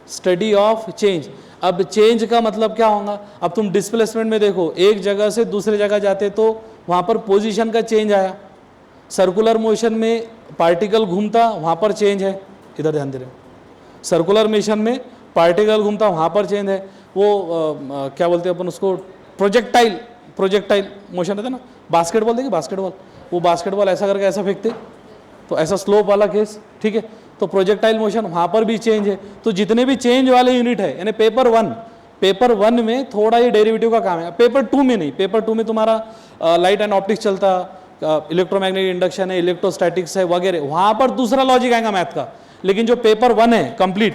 Study of change. अब change का मतलब क्या होगा, अब तुम डिस्प्लेसमेंट में देखो, एक जगह से दूसरे जगह जाते तो वहाँ पर पोजीशन का चेंज आया। सर्कुलर मोशन में पार्टिकल घूमता, वहाँ पर चेंज है, इधर ध्यान दे रहे हो। सर्कुलर मोशन में पार्टिकल घूमता, वहाँ पर चेंज है। वो क्या बोलते हैं अपन उसको, प्रोजेक्टाइल मोशन रहता है ना, बास्केटबॉल देखिए, बास्केटबॉल, वो बास्केटबॉल ऐसा करके ऐसा फेंकते तो ऐसा स्लोप वाला केस, ठीक है। तो प्रोजेक्टाइल मोशन वहाँ पर भी चेंज है। तो जितने भी चेंज वाले यूनिट है, यानी पेपर वन में थोड़ा ये डेरिवेटिव का काम है, पेपर 2 में नहीं। पेपर 2 में तुम्हारा लाइट एंड ऑप्टिक्स चलता, इलेक्ट्रोमैग्नेटिक इंडक्शन है, इलेक्ट्रोस्टैटिक्स है वगैरह, वहाँ पर दूसरा लॉजिक आएगा मैथ का। लेकिन जो पेपर 1 है कंप्लीट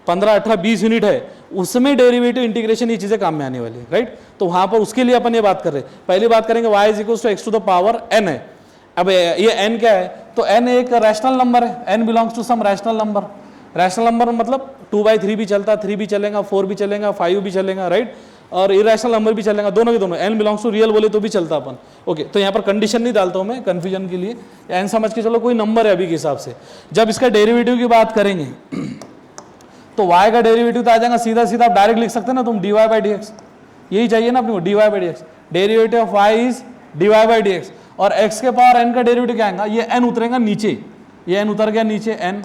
15, 18, 20 यूनिट है, उसमें डेरिवेटिव इंटीग्रेशन ये चीज़ें काम में आने वाली है, राइट। तो वहाँ पर उसके लिए अपन ये बात कर रहे हैं। पहली बात करेंगे y is equals to x to the power n है। अब ये n क्या है, तो n एक रैशनल नंबर है, n belongs to some rational number. Rational number मतलब 2/3 भी चलता, 3 भी चलेगा, 4 भी चलेगा, 5 भी चलेगा, राइट, और इरेशनल नंबर भी चलेगा, दोनों के दोनों। n बिलोंग्स टू रियल बोले तो भी चलता अपन, ओके। तो यहाँ पर कंडीशन नहीं डालता हूँ मैं कंफ्यूजन के लिए, n समझ के चलो कोई नंबर है अभी के हिसाब से। जब इसका डेरिवेटिव की बात करेंगे तो y का डेरिवेटिव तो आ जाएगा सीधा सीधा, आप डायरेक्ट लिख सकते हैं ना तुम, dy/dx, यही चाहिए ना अपने को, dy/dx। Derivative of y is dy/dx, और x के पावर n का डेरिवेटिव क्या आएगा, ये n उतरेगा नीचे, ये n उतर गया नीचे, n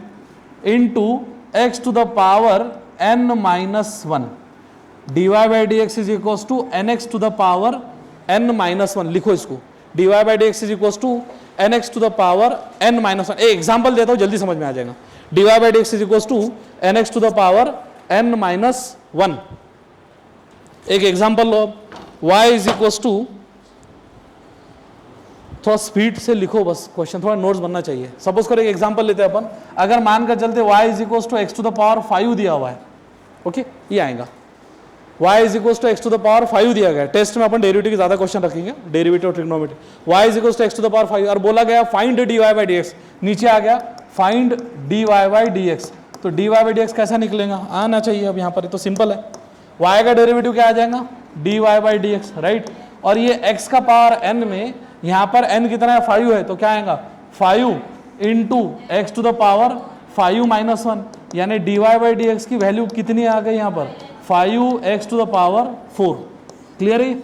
into x to the power n-1, dy/dx is equals to nx to the power n-1, लिखो इसको, dy/dx is equals to nx to the power n-1। एक एग्जांपल देता हूँ, जल्दी समझ में आ जाएगा। dy/dx is equals to nx to the power n-1। एक एग्जांपल लो, y इज इक्वल्स टू, थोड़ा स्पीड से लिखो बस, क्वेश्चन थोड़ा नोट्स बनना चाहिए। सपोज करो एक एग्जांपल लेते हैं अपन, अगर मान कर चलते y is equals to x to the power 5 दिया हुआ है, ओके, ये आएगा y is equals to x to the power 5 दिया गया है। टेस्ट में अपन डेरिवेटिव के ज्यादा क्वेश्चन रखेंगे, डेरिवेटिव और trigonometry. y is equals to x to the power 5 और बोला गया फाइंड dy/dx, नीचे आ गया फाइंड dy/dx। तो dy/dx कैसा निकलेगा, आना चाहिए। अब यहाँ पर तो सिंपल है, y का डेरिवेटिव क्या आ जाएगा, dy/dx, राइट। और ये x का पावर n में, यहाँ पर n कितना है, 5 है, तो क्या आएगा 5 into x to the power 5-1, यानी dy/dx की वैल्यू कितनी आ गई यहाँ पर, 5x to the power 4। Clear है,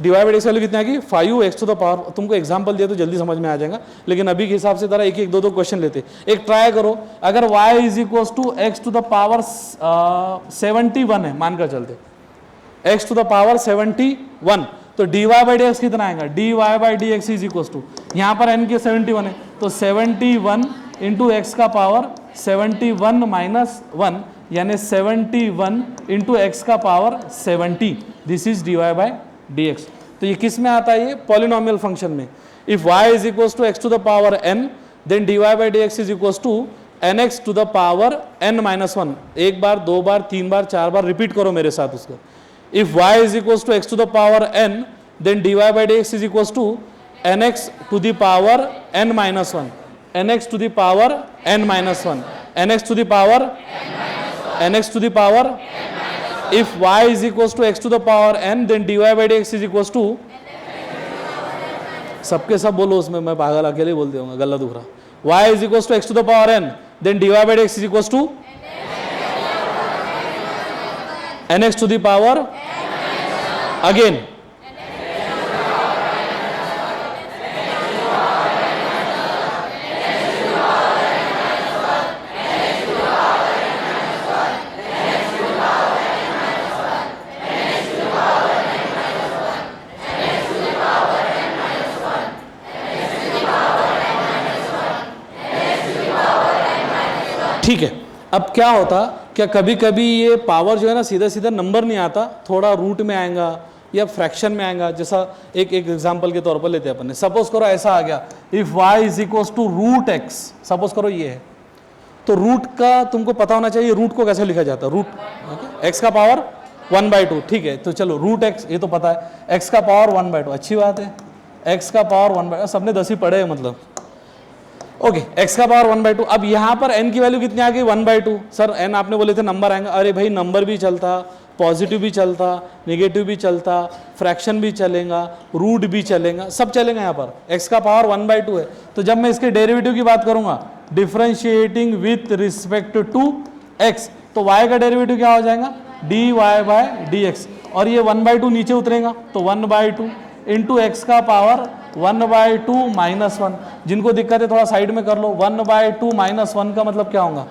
dy/dx वैल्यू कितनी आ गई, 5x टू द पावर। तुमको एग्जांपल दिया तो जल्दी समझ में आ जाएगा, लेकिन अभी के हिसाब से जरा एक एक दो क्वेश्चन लेते। एक ट्राई करो, अगर y is equals to x to the power 71 है, मानकर चलते x टू द पावर 71, तो dy/dx कितना आएगा, dy/dx इज इक्वल्स टू, यहाँ पर n के 71 है, तो 71 इंटू एक्स का पावर 71-1, यानी 71 इंटू एक्स का पावर 70, दिस इज dy/dx। तो ये किस में आता है, ये पॉलिनोमियल फंक्शन में। If y is equals to x to the power n, then dy/dx is equals to nx to the power n-1। एक बार, दो बार, तीन बार, चार बार रिपीट करो मेरे साथ उसको। If y is equals to x to the power n, then dy/dx is equals to nx to the power n-1, nx to the power n-1, nx to the power nx to the power. If y is equals to x to the power n, then dy/dx is equals to, सबके सब बोलो उसमें, मैं पागल अकेले बोल दूंगा, गला दुख रहा। y is equals to x to the power n, then dy/dx is equals to nx to the power again ठीक है। अब क्या होता, क्या कभी कभी ये पावर जो है ना सीधा सीधा नंबर नहीं आता, थोड़ा रूट में आएगा या फ्रैक्शन में आएगा। जैसा एक एग्जांपल के तौर पर लेते हैं अपन ने, सपोज करो ऐसा आ गया, if y is equals to root x, suppose करो ये है, तो रूट का तुमको पता होना चाहिए रूट को कैसे लिखा जाता है, रूट एक्स का पावर 1/2, ठीक है। तो चलो रूट एक्स ये तो पता है, एक्स का पावर 1/2, अच्छी बात है, एक्स का पावर 1/2, सबने 10 ही पढ़े है मतलब, ओके, x का पावर 1/2। अब यहाँ पर n की वैल्यू कितनी आ गई, 1/2। सर n आपने बोले थे नंबर आएगा, अरे भाई नंबर भी चलता, पॉजिटिव भी चलता, नेगेटिव भी चलता, फ्रैक्शन भी चलेगा, रूट भी चलेगा, सब चलेगा। यहाँ पर x का पावर 1/2 है, तो जब मैं इसके डेरिवेटिव की बात करूंगा, differentiating with respect to x, तो y का डेरिवेटिव क्या हो जाएगा, dy बाय dx, और ये 1/2 नीचे उतरेगा तो 1/2 इंटू एक्स का पावर 1/2 माइनस 1। जिनको दिक्कत है थोड़ा साइड में कर लो, 1/2 माइनस 1 का मतलब क्या होगा,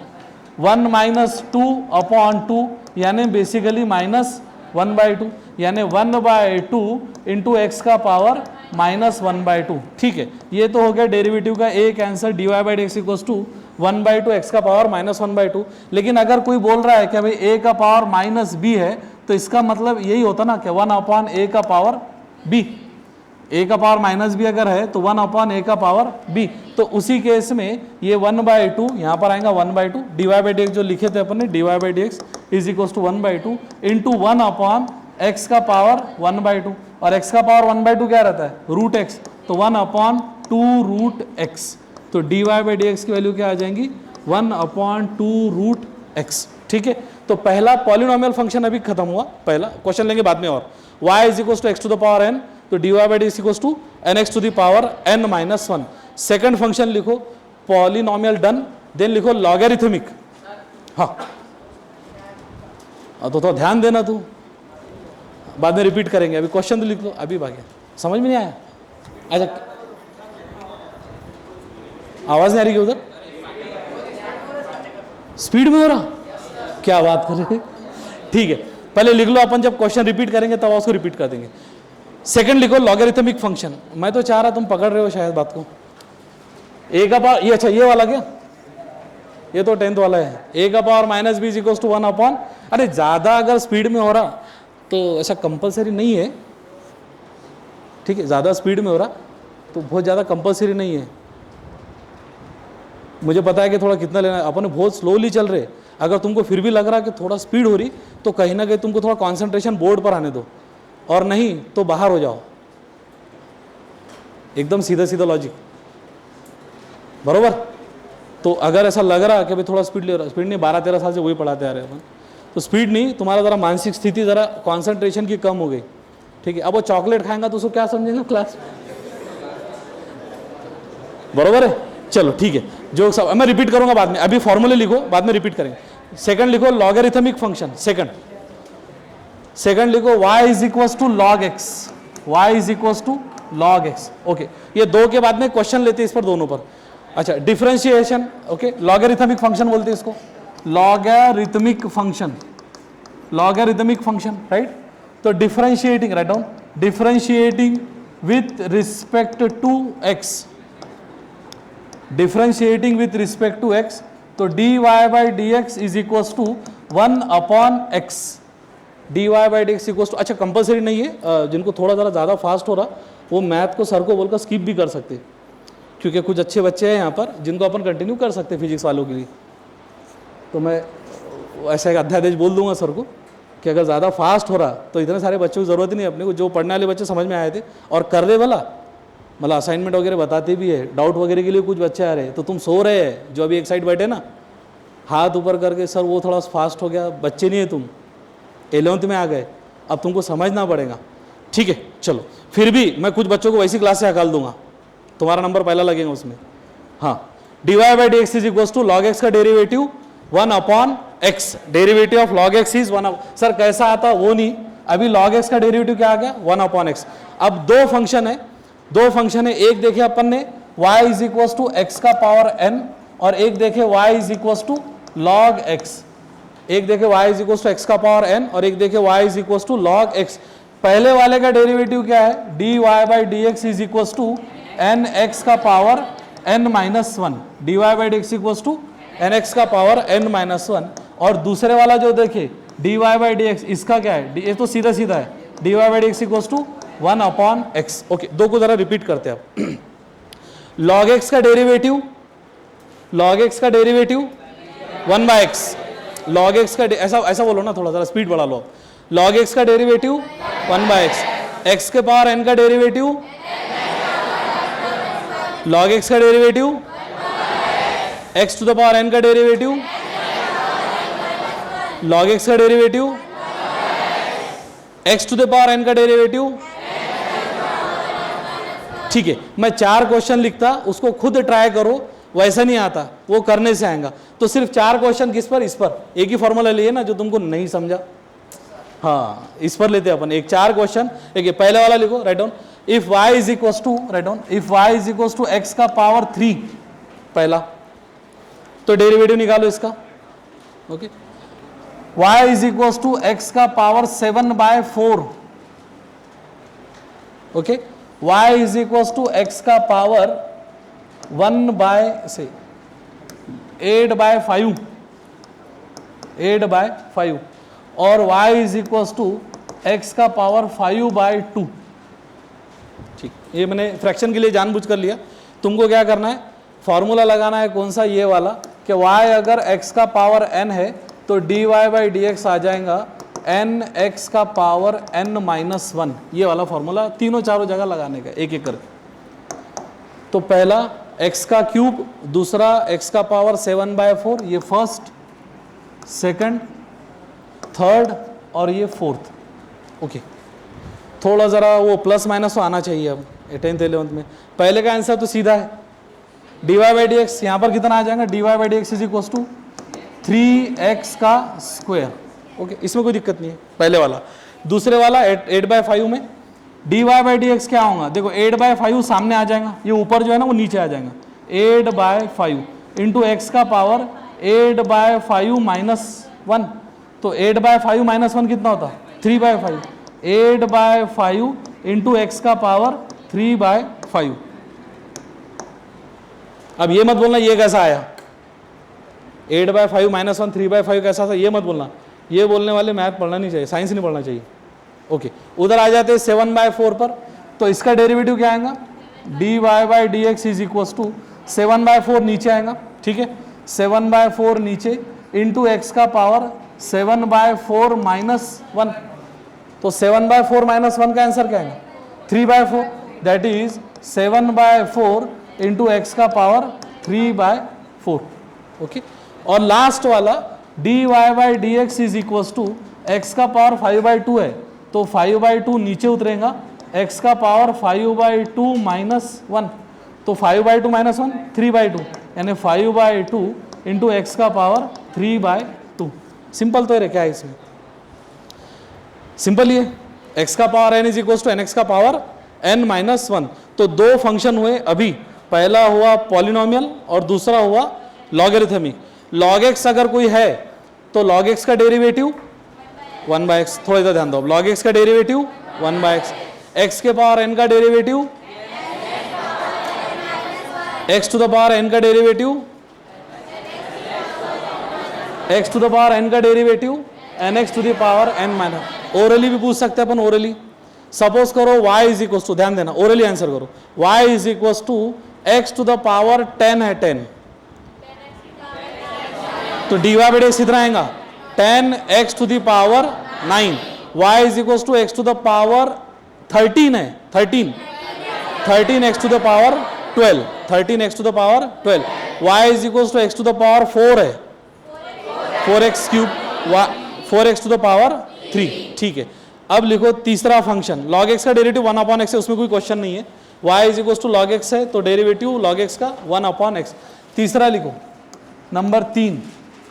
1 माइनस 2 अपॉन 2 यानी बेसिकली माइनस 1/2, यानी 1/2 इंटू एक्स का पावर माइनस 1/2। ठीक है, ये तो हो गया डेरिवेटिव का एक answer, dy by d x equals to 1/2 x का पावर माइनस 1/2। लेकिन अगर कोई बोल रहा है कि भाई a का पावर माइनस b है, तो इसका मतलब यही होता ना कि 1 अपॉन a का पावर b, a का पावर माइनस b अगर है तो 1 अपॉन a का पावर b। तो उसी केस में ये 1/2 यहाँ पर आएगा 1/2, dy बाई डी एक्स जो लिखे थे अपन ने, dy by d x is equals to 1/2 into 1 upon x का पावर 1/2, और x का पावर 1/2 क्या रहता है, रूट x, तो 1 अपॉन 2 रूट x। तो dy बाई डी एक्स की वैल्यू क्या आ जाएंगी, 1 अपॉन 2 रूट x। ठीक है, तो पहला पॉलिनोमियल फंक्शन अभी खत्म हुआ, पहला क्वेश्चन लेंगे बाद में। और y is equals to x to the power n, तो dy by d x equals to nx to the power n minus 1। Second function लिखो पॉलिनोमियल डन, देन लिखो लॉगरिथमिक। हाँ तो थोड़ा ध्यान देना, तू बाद में रिपीट करेंगे, अभी क्वेश्चन तो लिख लो, अभी भागे, समझ में नहीं आया? अच्छा, आवाज नहीं आ रही उधर, स्पीड में हो रहा, क्या बात कर रहे हैं? ठीक है, पहले लिख लो, अपन जब क्वेश्चन रिपीट करेंगे तब उसको रिपीट कर देंगे। सेकंड लिखो लॉगरिथमिक फंक्शन। मैं तो चाह रहा तुम पकड़ रहे हो शायद बात को। a का पावर, ये अच्छा ये वाला क्या, ये तो 10th वाला है, a का power minus b is equals to 1 upon, अरे ज्यादा अगर स्पीड में हो रहा तो ऐसा कंपलसरी नहीं है, ठीक है, ज़्यादा स्पीड में हो रहा तो बहुत ज़्यादा कंपलसरी नहीं है। मुझे पता है कि थोड़ा कितना लेना है, अपन बहुत स्लोली चल रहे, अगर तुमको फिर भी लग रहा है कि थोड़ा स्पीड हो रही तो कहीं ना कहीं तुमको थोड़ा कंसंट्रेशन बोर्ड पर आने दो, और नहीं तो बाहर हो जाओ, एकदम सीधा सीधा लॉजिक, बरोबर। तो अगर ऐसा लग रहा कि भाई थोड़ा स्पीड ले रहा, स्पीड नहीं, 12-13 साल से वही पढ़ाते आ रहे हैं अपन, तो स्पीड नहीं, तुम्हारा ज़रा मानसिक स्थिति ज़रा कंसंट्रेशन की कम हो गई, ठीक है। अब वो चॉकलेट खाएंगा तो उसको क्या समझेगा क्लास, बरोबर है। चलो ठीक है, जो सब मैं रिपीट करूंगा बाद में, अभी फॉर्मूले लिखो, बाद में रिपीट करेंगे। सेकंड लिखो लॉगरिथमिक फंक्शन, सेकंड लिखो y is equals to log x, y is equals to log x. Okay, ये दो के बाद में क्वेश्चन लेते हैं इस पर, दोनों पर। अच्छा, डिफरेंशिएशन, ओके, लॉगरिथमिक फंक्शन बोलते हैं इसको, लॉगरिथमिक फंक्शन, राइट। तो differentiating, right down, differentiating with respect to x, differentiating with respect to x, तो dy by d x is equals to 1 upon x, dy by d x equals to, अच्छा compulsory नहीं है, जिनको थोड़ा ज़्यादा fast हो रहा वो मैथ को सर को बोलकर स्किप भी कर सकते, क्योंकि कुछ अच्छे बच्चे हैं यहाँ पर जिनको अपन कंटिन्यू कर सकते फिजिक्स वालों के लिए। तो मैं ऐसा एक अध्यादेश बोल दूंगा सर को कि अगर ज़्यादा फास्ट हो रहा तो इतने सारे बच्चों की ज़रूरत ही नहीं, अपने को जो पढ़ने वाले बच्चे समझ में आए थे और कर रहे वाला, मतलब असाइनमेंट वगैरह बताते भी है, डाउट वगैरह के लिए कुछ बच्चे आ रहे हैं, तो तुम सो रहे हैं जो अभी एक साइड बैठे ना, हाथ ऊपर करके, सर वो थोड़ा फास्ट हो गया, बच्चे नहीं है तुम, 11th में आ गए, अब तुमको समझना पड़ेगा, ठीक है। चलो, फिर भी मैं कुछ बच्चों को वैसी क्लास से हकाल दूंगा, तुम्हारा नंबर पहला लगेगा उसमें। हाँ, dy by d x is equals to log x का derivative 1 upon x, derivative of log x is 1। Sir कैसा आता वो नहीं, अभी लॉग एक्स का डेरिवेटिव क्या आ गया, 1 अपॉन एक्स। अब दो फंक्शन है, एक देखे अपन ने y is equals to x का पावर n, और एक देखे y is equals to log x, एक देखे y is equals to x का पावर n, और एक देखे y is equals to log x. पहले वाले का डेरिवेटिव क्या है, dy by d x is equals to n x का power n minus 1, dy by d x equals to n x का पावर n माइनस 1। और दूसरे वाला जो देखे dy बाई डी एक्स, इसका क्या है, ये तो सीधा सीधा है, dy by d x equals to 1 upon x. Okay, दो को जरा रिपीट करते हैं अब। लॉग एक्स का derivative 1 by x, log x का ऐसा बोलो ना, थोड़ा सा स्पीड बढ़ा लो। लॉग एक्स का डेरिवेटिव 1 बाय एक्स, एक्स के पावर n का डेरिवेटिव, लॉग एक्स का derivative, x to the power n का डेरिवेटिव, लॉग एक्स का derivative, x to the power n का डेरिवेटिव, ठीक है। मैं 4 क्वेश्चन लिखता, उसको खुद ट्राई करो वैसा नहीं आता, वो करने से आएगा। तो सिर्फ 4 क्वेश्चन किस पर, इस पर एक ही फॉर्मूला लिए ना जो तुमको नहीं समझा, हाँ इस पर लेते अपन एक 4 क्वेश्चन। एक पहले वाला लिखो, right down, if y is equal to, right down, if y is equal to x का पावर 3, पहला तो डेरिवेटिव निकालो इसका, okay. y is equal to x का power 7/4, okay. y is equal to x का पावर 8/5, 8/5, और y is equal to x का power 5/2। ठीक, ये मैंने फ्रैक्शन के लिए जानबूझ कर लिया। तुमको क्या करना है, फॉर्मूला लगाना है कौन सा, ये वाला, कि y अगर x का पावर n है तो dy/dx आ जाएगा nx का पावर n-1, ये वाला फॉर्मूला तीनों चारों जगह लगाने का, एक एक करके। तो पहला x का क्यूब, दूसरा x का पावर 7/4, ये फर्स्ट, सेकंड, थर्ड और ये फोर्थ, ओके। थोड़ा ज़रा वो प्लस माइनस तो आना चाहिए अब 10th 11th में। पहले का आंसर तो सीधा है, dy/dx यहाँ पर कितना आ जाएगा, dy/dx is equal to 3x का स्क्वायर, ओके, इसमें कोई दिक्कत नहीं है, पहले वाला। दूसरे वाला 8/5 में dy/dx क्या होगा, देखो 8/5 सामने आ जाएगा, ये ऊपर जो है ना वो नीचे आ जाएगा, 8/5 इंटू एक्स का पावर 8/5 -1, तो 8/5 -1 कितना होता, 3/5, 8/5 इंटू एक्स का पावर 3/5। अब ये मत बोलना ये कैसा आया, 8/5 -1 3/5 कैसा था, ये मत बोलना, ये बोलने वाले मैथ पढ़ना नहीं चाहिए, साइंस नहीं पढ़ना चाहिए, ओके। उधर आ जाते हैं 7/4 पर, तो इसका डेरिवेटिव क्या आएगा, dy/dx इज इक्वल टू 7/4 नीचे आएगा, ठीक है, 7/4 नीचे इंटू एक्स का पावर 7/4 -1, तो 7/4 -1 का आंसर क्या आएगा, 3/4, दैट इज 7/4 इंटू एक्स का पावर 3/4, ओके। और लास्ट वाला dy/dx is equal to x का पावर 5/2 है, तो 5/2 नीचे उतरेगा, x का पावर 5/2 -1, तो 5/2 -1 3/2, यानी 5/2 इंटू एक्स का पावर 3/2। सिंपल तो है क्या है इसमें, सिंपल ही है, x का power n is equal to nx का पावर n-1। तो 2 फंक्शन हुए अभी, पहला हुआ पॉलिनोमियल और दूसरा हुआ लॉगरिथमिक। log x अगर कोई है तो log x का डेरिवेटिव 1/x, थोड़ा इधर ध्यान दो, log x का डेरिवेटिव 1/x, x के पावर n का derivative, x to the power n का derivative, x to the power n का derivative, nx to the power n-। Orally भी पूछ सकते हैं अपन, ओरली सपोज करो y इज इक्वल टू, ध्यान देना ओरली आंसर करो, y is equal to x to the power 10 है, 10, तो dy/dx कितना आएगा, 10x to the power 9, y is equal to x to the power 13 है, 13x to the power 12, 13x to the power 12, y is equal to x to the power 4 है, 4x cube, 4x to the power 3, ठीक है। अब लिखो तीसरा function, log x का derivative 1/x है, उसमें कोई क्वेश्चन नहीं है, y is equal to log x है, तो डेरिवेटिव log x का 1/x। तीसरा लिखो, number 3,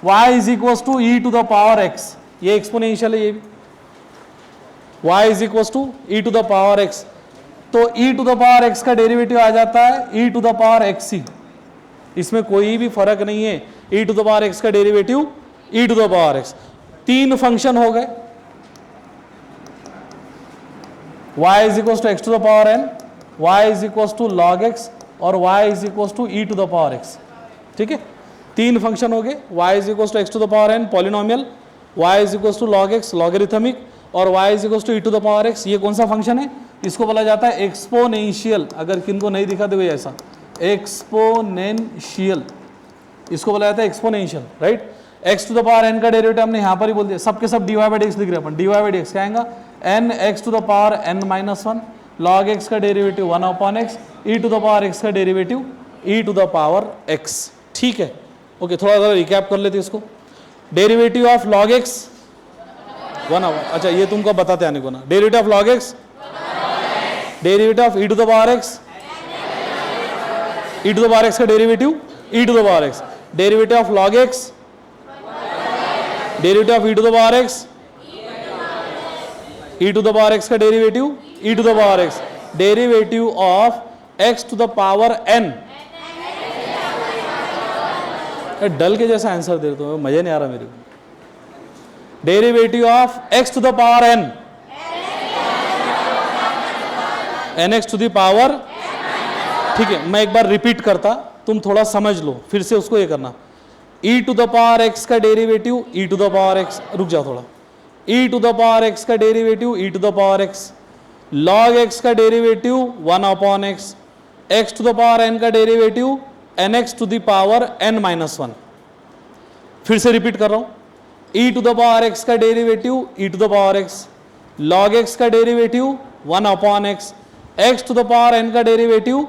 y is equal to e to the power x, ये एक्सपोनेंशियल है, ये भी y is equal to e to the power x, तो e to the power x का डेरिवेटिव आ जाता है e to the power x, इसमें कोई भी फर्क नहीं है, e to the power x का derivative e to the power x। 3 function हो गए, y is equal to x to the power n, y is equal to log x और y is equal to e to the power x, ठीक है। 3 function हो गए, y is equal to x to the power n polynomial, y is equal to log x logarithmic और y is equal to e to the power x। ये कौन सा function है, इसको बोला जाता है एक्सपोनेंशियल, अगर किनको नहीं दिखा दे ऐसा, एक्सपोनेंशियल, इसको बोला जाता है exponential, right. x to the power n का डेरिवेटिव हमने यहाँ पर ही बोल दिया, सबके सब dy/dx लिख रहे हैं अपन, dy/dx क्या आएगा, nx to the power n-1, log x का derivative 1/x, e to the power x का derivative e to the power x, ठीक है, ओके। थोड़ा सा रिकैप कर लेते इसको, डेरिवेटिव ऑफ log x 1/, अच्छा ये तुमको बताते आने को ना, derivative of log x, derivative of e to the power x, e to the power x का derivative e to the power x, derivative of log x, derivative of e to the power x, e to the power x का derivative e to the power x, derivative of x to the power n। डल के जैसा answer दे दो, मजे नहीं आ रहा मेरे को। Derivative of x to the power n, nx to the power, ठीक है। मैं एक बार रिपीट करता, तुम थोड़ा समझ लो, फिर से उसको ये करना। e to the power x का derivative e to the power x, रुक जाओ थोड़ा, e to the power x का derivative e to the power x, log x का derivative 1 upon x, x to the power n का derivative nx to the power n minus 1। फिर से repeat कर रहा हूं, e to the power x का derivative e to the power x, log x का derivative 1 upon x, x to the power n का derivative